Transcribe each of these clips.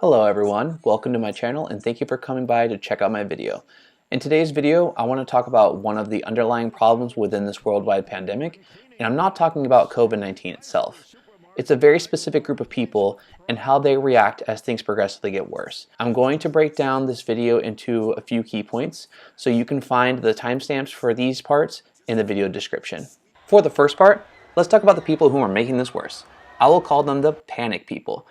Hello everyone, welcome to my channel and thank you for coming by to check out my video. In today's video, I want to talk about one of the underlying problems within this worldwide pandemic, and I'm not talking about COVID-19 itself. It's a very specific group of people and how they react as things progressively get worse. I'm going to break down this video into a few key points, so you can find the timestamps for these parts in the video description. For the first part, let's talk about the people who are making this worse. I will call them the panic people.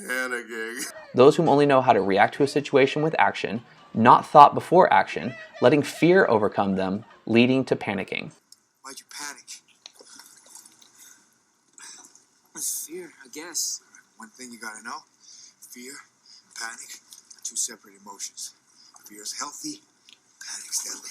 Panicking. Those whom only know how to react to a situation with action, not thought before action, letting fear overcome them, leading to panicking. Why'd you panic? Fear, I guess. One thing you gotta know, fear and panic are two separate emotions. Fear is healthy, panic's deadly.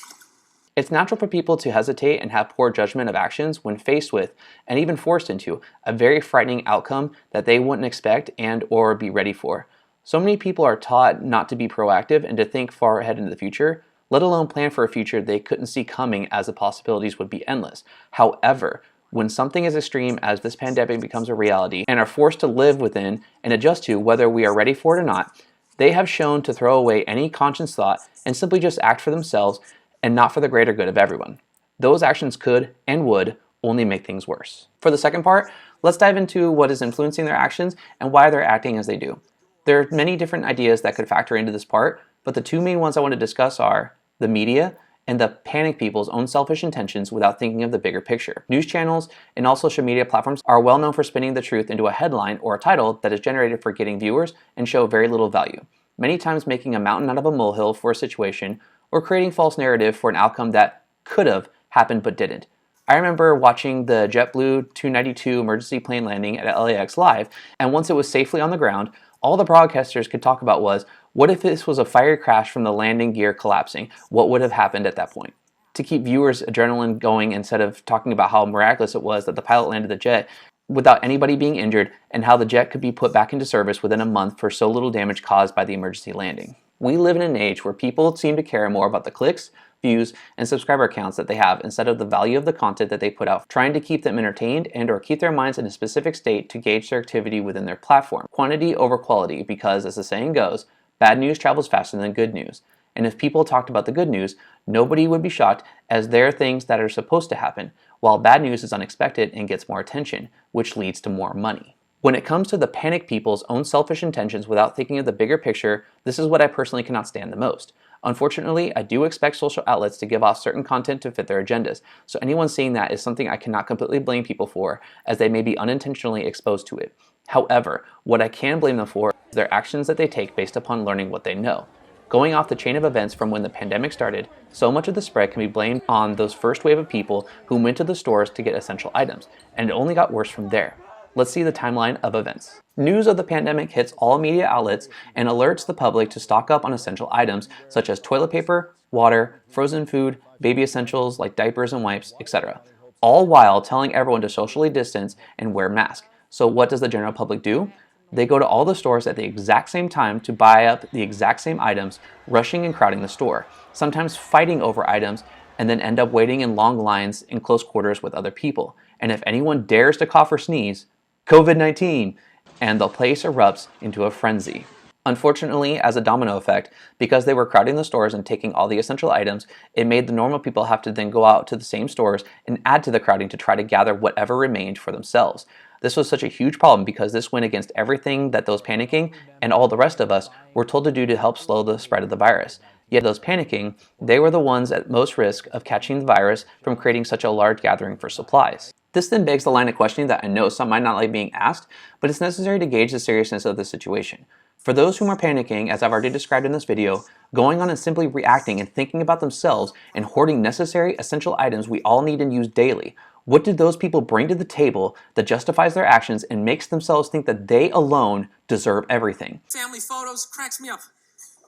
It's natural for people to hesitate and have poor judgment of actions when faced with, and even forced into, a very frightening outcome that they wouldn't expect and or be ready for. So many people are taught not to be proactive and to think far ahead into the future, let alone plan for a future they couldn't see coming, as the possibilities would be endless. However, when something as extreme as this pandemic becomes a reality and are forced to live within and adjust to whether we are ready for it or not, they have shown to throw away any conscious thought and simply just act for themselves and not for the greater good of everyone. Those actions could and would only make things worse. For the second part, let's dive into what is influencing their actions and why they're acting as they do. There are many different ideas that could factor into this part, but the two main ones I want to discuss are the media and the panic people's own selfish intentions without thinking of the bigger picture. News channels and all social media platforms are well known for spinning the truth into a headline or a title that is generated for getting viewers and show very little value, many times making a mountain out of a molehill for a situation or creating false narrative for an outcome that could have happened but didn't. I remember watching the JetBlue 292 emergency plane landing at LAX live, and once it was safely on the ground, all the broadcasters could talk about was, what if this was a fire crash from the landing gear collapsing? What would have happened at that point? To keep viewers' adrenaline going instead of talking about how miraculous it was that the pilot landed the jet without anybody being injured and how the jet could be put back into service within a month for so little damage caused by the emergency landing. We live in an age where people seem to care more about the clicks, views, and subscriber counts that they have instead of the value of the content that they put out, trying to keep them entertained and or keep their minds in a specific state to gauge their activity within their platform. Quantity over quality, because as the saying goes, bad news travels faster than good news. And if people talked about the good news, nobody would be shocked, as there are things that are supposed to happen, while bad news is unexpected and gets more attention, which leads to more money. When it comes to the panic people's own selfish intentions without thinking of the bigger picture, this is what I personally cannot stand the most. Unfortunately, I do expect social outlets to give off certain content to fit their agendas, so anyone seeing that is something I cannot completely blame people for, as they may be unintentionally exposed to it. However, what I can blame them for is their actions that they take based upon learning what they know. Going off the chain of events from when the pandemic started, so much of the spread can be blamed on those first wave of people who went to the stores to get essential items, and it only got worse from there. Let's see the timeline of events. News of the pandemic hits all media outlets and alerts the public to stock up on essential items such as toilet paper, water, frozen food, baby essentials like diapers and wipes, etc. All while telling everyone to socially distance and wear masks. So what does the general public do? They go to all the stores at the exact same time to buy up the exact same items, rushing and crowding the store, sometimes fighting over items, and then end up waiting in long lines in close quarters with other people. And if anyone dares to cough or sneeze, COVID-19, and the place erupts into a frenzy. Unfortunately, as a domino effect, because they were crowding the stores and taking all the essential items, it made the normal people have to then go out to the same stores and add to the crowding to try to gather whatever remained for themselves. This was such a huge problem because this went against everything that those panicking and all the rest of us were told to do to help slow the spread of the virus. Yet those panicking, they were the ones at most risk of catching the virus from creating such a large gathering for supplies. This then begs the line of questioning that I know some might not like being asked, but it's necessary to gauge the seriousness of the situation. For those whom are panicking, as I've already described in this video, going on and simply reacting and thinking about themselves and hoarding necessary essential items we all need and use daily, what did those people bring to the table that justifies their actions and makes themselves think that they alone deserve everything? Family photos cracks me up.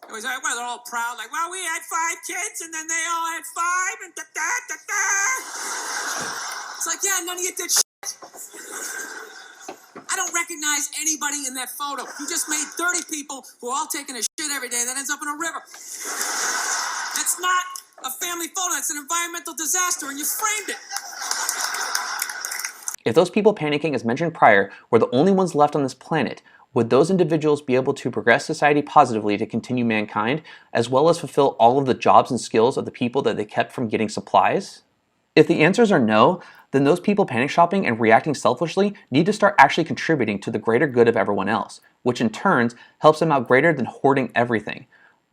It was like, well, they're all proud, like, well, we had 5 kids, and then they all had 5, and da-da-da-da. It's like, yeah, none of you did shit. I don't recognize anybody in that photo. You just made 30 people who are all taking a shit every day that ends up in a river. That's not a family photo. That's an environmental disaster, and you framed it. If those people panicking as mentioned prior were the only ones left on this planet, would those individuals be able to progress society positively to continue mankind, as well as fulfill all of the jobs and skills of the people that they kept from getting supplies? If the answers are no, then those people panic shopping and reacting selfishly need to start actually contributing to the greater good of everyone else, which in turn helps them out greater than hoarding everything.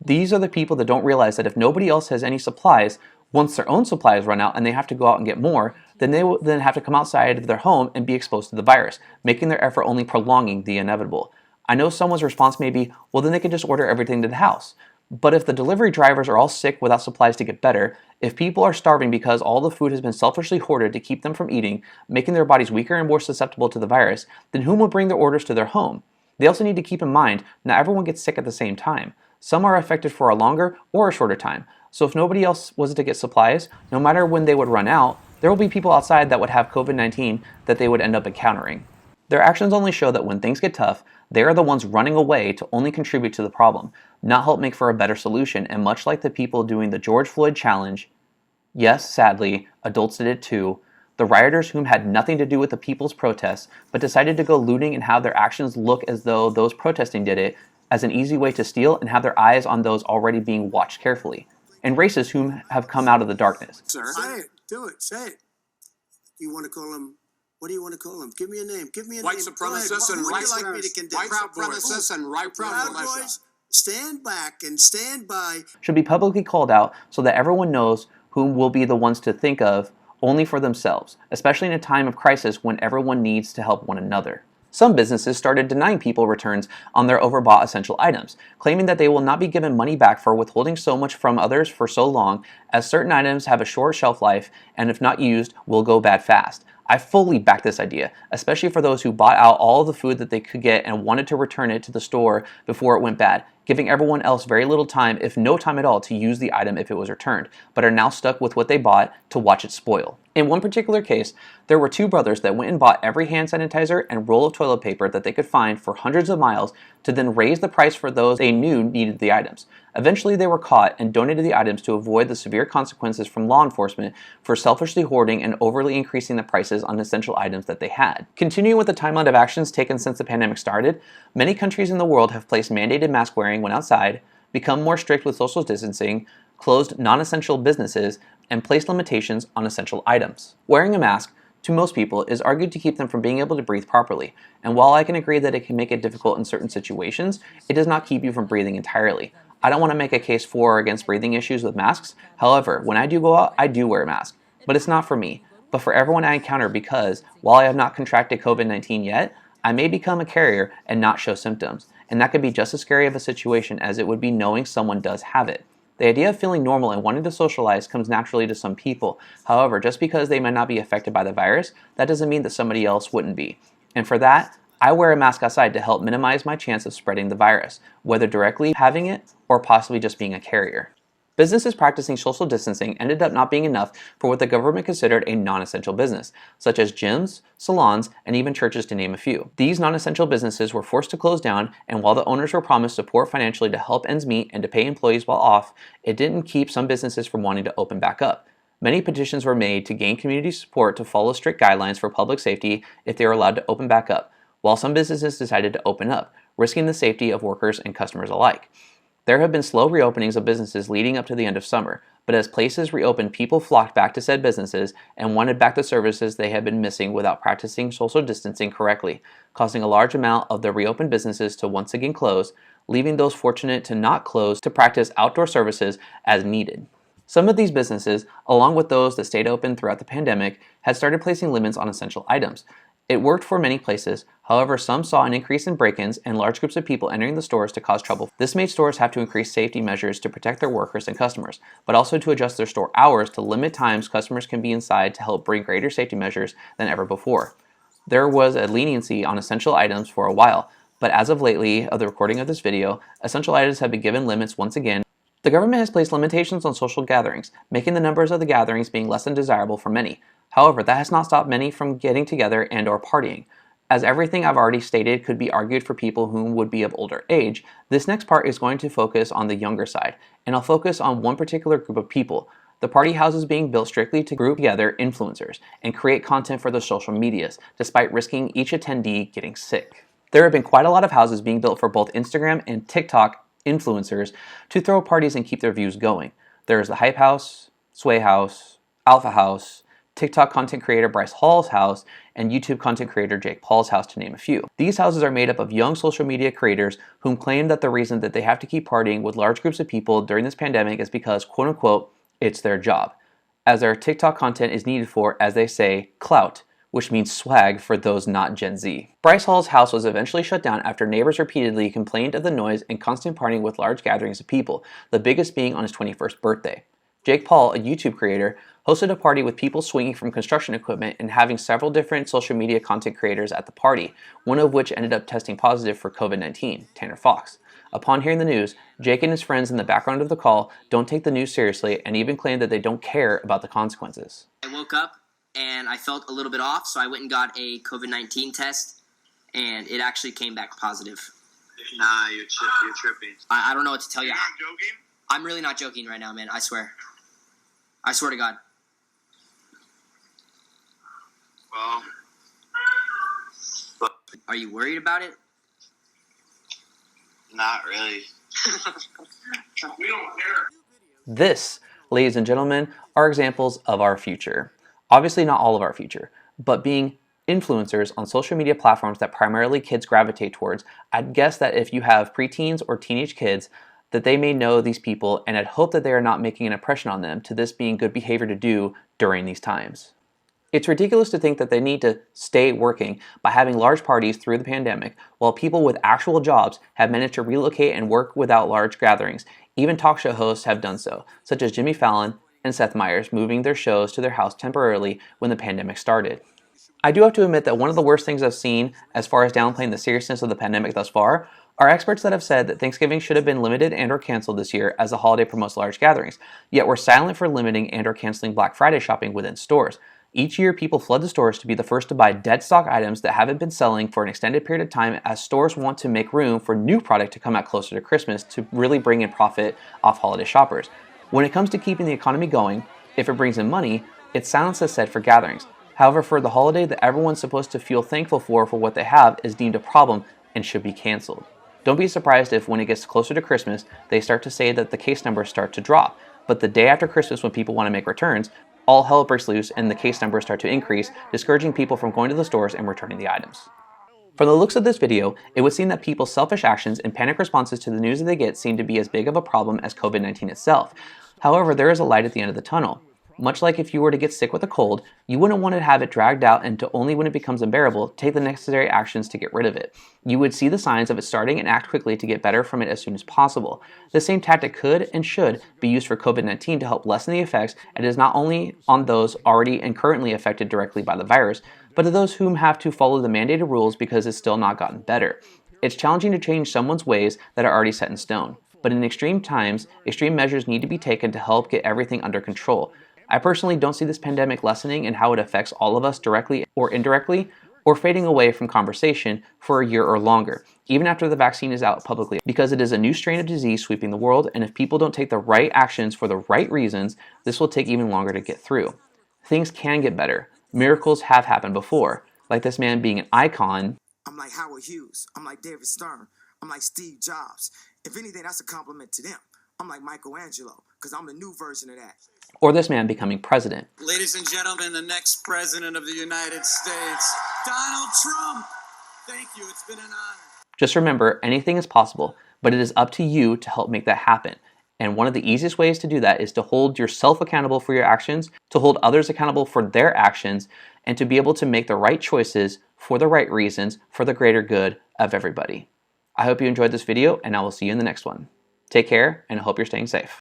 These are the people that don't realize that if nobody else has any supplies, once their own supplies run out and they have to go out and get more, then they will then have to come outside of their home and be exposed to the virus, making their effort only prolonging the inevitable. I know someone's response may be, well, then they could just order everything to the house. But if the delivery drivers are all sick without supplies to get better, if people are starving because all the food has been selfishly hoarded to keep them from eating, making their bodies weaker and more susceptible to the virus, then whom will bring their orders to their home? They also need to keep in mind, not everyone gets sick at the same time. Some are affected for a longer or a shorter time. So if nobody else was to get supplies, no matter when they would run out, there will be people outside that would have COVID-19 that they would end up encountering. Their actions only show that when things get tough, they are the ones running away to only contribute to the problem, not help make for a better solution, and much like the people doing the George Floyd challenge, yes, sadly, adults did it too, the rioters whom had nothing to do with the people's protests, but decided to go looting and have their actions look as though those protesting did it, as an easy way to steal and have their eyes on those already being watched carefully, and racists whom have come out of the darkness. Sir, Say it. Do it. Say it. You want to call him? What do you want to call him? Give me a name. Give me a white name. supremacists and Who would white you like me to condemn? white supremacists and right Proud militia. Boys, stand back and stand by. Should be publicly called out so that everyone knows whom will be the ones to think of only for themselves, especially in a time of crisis when everyone needs to help one another. Some businesses started denying people returns on their overbought essential items, claiming that they will not be given money back for withholding so much from others for so long, as certain items have a short shelf life and if not used will go bad fast. I fully back this idea, especially for those who bought out all the food that they could get and wanted to return it to the store before it went bad, giving everyone else very little time, if no time at all, to use the item if it was returned, but are now stuck with what they bought to watch it spoil. In one particular case, there were two brothers that went and bought every hand sanitizer and roll of toilet paper that they could find for hundreds of miles to then raise the price for those they knew needed the items. Eventually they were caught and donated the items to avoid the severe consequences from law enforcement for selfishly hoarding and overly increasing the prices on essential items that they had. Continuing with the timeline of actions taken since the pandemic started, many countries in the world have placed mandated mask wearing when outside, become more strict with social distancing, closed non-essential businesses, and placed limitations on essential items. Wearing a mask, to most people, is argued to keep them from being able to breathe properly, and while I can agree that it can make it difficult in certain situations, it does not keep you from breathing entirely. I don't want to make a case for or against breathing issues with masks. However, when I do go out, I do wear a mask. But it's not for me, but for everyone I encounter, because while I have not contracted COVID-19 yet, I may become a carrier and not show symptoms, and that could be just as scary of a situation as it would be knowing someone does have it. The idea of feeling normal and wanting to socialize comes naturally to some people. However, just because they might not be affected by the virus, that doesn't mean that somebody else wouldn't be. And for that, I wear a mask outside to help minimize my chance of spreading the virus, whether directly having it or possibly just being a carrier. Businesses practicing social distancing ended up not being enough for what the government considered a non-essential business, such as gyms, salons, and even churches to name a few. These non-essential businesses were forced to close down, and while the owners were promised support financially to help ends meet and to pay employees while off, it didn't keep some businesses from wanting to open back up. Many petitions were made to gain community support to follow strict guidelines for public safety if they were allowed to open back up, while some businesses decided to open up, risking the safety of workers and customers alike. There have been slow reopenings of businesses leading up to the end of summer, but as places reopened, people flocked back to said businesses and wanted back the services they had been missing without practicing social distancing correctly, causing a large amount of the reopened businesses to once again close, leaving those fortunate to not close to practice outdoor services as needed. Some of these businesses, along with those that stayed open throughout the pandemic, had started placing limits on essential items. It worked for many places, however some saw an increase in break-ins and large groups of people entering the stores to cause trouble. This made stores have to increase safety measures to protect their workers and customers, but also to adjust their store hours to limit times customers can be inside to help bring greater safety measures than ever before. There was a leniency on essential items for a while, but as of lately, of the recording of this video, essential items have been given limits once again. The government has placed limitations on social gatherings, making the numbers of the gatherings being less than desirable for many. However, that has not stopped many from getting together and or partying. As everything I've already stated could be argued for people whom would be of older age, this next part is going to focus on the younger side, and I'll focus on one particular group of people, the party houses being built strictly to group together influencers and create content for the social medias, despite risking each attendee getting sick. There have been quite a lot of houses being built for both Instagram and TikTok influencers to throw parties and keep their views going. There's the Hype House, Sway House, Alpha House, TikTok content creator Bryce Hall's house, and YouTube content creator Jake Paul's house, to name a few. These houses are made up of young social media creators whom claim that the reason that they have to keep partying with large groups of people during this pandemic is because, quote unquote, it's their job, as their TikTok content is needed for, as they say, clout, which means swag for those not Gen Z. Bryce Hall's house was eventually shut down after neighbors repeatedly complained of the noise and constant partying with large gatherings of people, the biggest being on his 21st birthday. Jake Paul, a YouTube creator, hosted a party with people swinging from construction equipment and having several different social media content creators at the party, one of which ended up testing positive for COVID-19, Tanner Fox. Upon hearing the news, Jake and his friends in the background of the call don't take the news seriously and even claim that they don't care about the consequences. I woke up and I felt a little bit off, so I went and got a COVID-19 test, and it actually came back positive. Nah, you're tripping. I don't know what to tell you. You're not joking? I'm really not joking right now, man. I swear. I swear to God. Well, Are you worried about it? not really. We don't care. This, ladies and gentlemen, are examples of our future. Obviously not all of our future, but being influencers on social media platforms that primarily kids gravitate towards, I'd guess that if you have preteens or teenage kids, that they may know these people, and I'd hope that they are not making an impression on them to this being good behavior to do during these times. It's ridiculous to think that they need to stay working by having large parties through the pandemic, while people with actual jobs have managed to relocate and work without large gatherings. Even talk show hosts have done so, such as Jimmy Fallon and Seth Meyers, moving their shows to their house temporarily when the pandemic started. I do have to admit that one of the worst things I've seen as far as downplaying the seriousness of the pandemic thus far are experts that have said that Thanksgiving should have been limited and or canceled this year as the holiday promotes large gatherings, yet we're silent for limiting and or canceling Black Friday shopping within stores. Each year, people flood the stores to be the first to buy dead stock items that haven't been selling for an extended period of time, as stores want to make room for new product to come out closer to Christmas to really bring in profit off holiday shoppers. When it comes to keeping the economy going, if it brings in money, it's silence is said for gatherings. However, for the holiday that everyone's supposed to feel thankful for what they have is deemed a problem and should be canceled. Don't be surprised if when it gets closer to Christmas, they start to say that the case numbers start to drop. But the day after Christmas, when people want to make returns, all hell breaks loose and the case numbers start to increase, discouraging people from going to the stores and returning the items. From the looks of this video, it would seem that people's selfish actions and panic responses to the news that they get seem to be as big of a problem as COVID-19 itself. However, there is a light at the end of the tunnel. Much like if you were to get sick with a cold, you wouldn't want to have it dragged out and to only when it becomes unbearable take the necessary actions to get rid of it. You would see the signs of it starting and act quickly to get better from it as soon as possible. The same tactic could and should be used for COVID-19 to help lessen the effects, and it is not only on those already and currently affected directly by the virus, but to those whom have to follow the mandated rules because it's still not gotten better. It's challenging to change someone's ways that are already set in stone, but in extreme times, extreme measures need to be taken to help get everything under control. I personally don't see this pandemic lessening in how it affects all of us directly or indirectly, or fading away from conversation for a year or longer, even after the vaccine is out publicly, because it is a new strain of disease sweeping the world, and if people don't take the right actions for the right reasons, this will take even longer to get through. Things can get better. Miracles have happened before, like this man being an icon. I'm like Howard Hughes. I'm like David Stern. I'm like Steve Jobs. If anything, that's a compliment to them. I'm like Michelangelo, because I'm the new version of that. Or this man becoming president. Ladies and gentlemen, the next president of the United States, Donald Trump. Thank you. It's been an honor. Just remember, anything is possible, but it is up to you to help make that happen. And one of the easiest ways to do that is to hold yourself accountable for your actions, to hold others accountable for their actions, and to be able to make the right choices for the right reasons for the greater good of everybody. I hope you enjoyed this video, and I will see you in the next one. Take care, and I hope you're staying safe.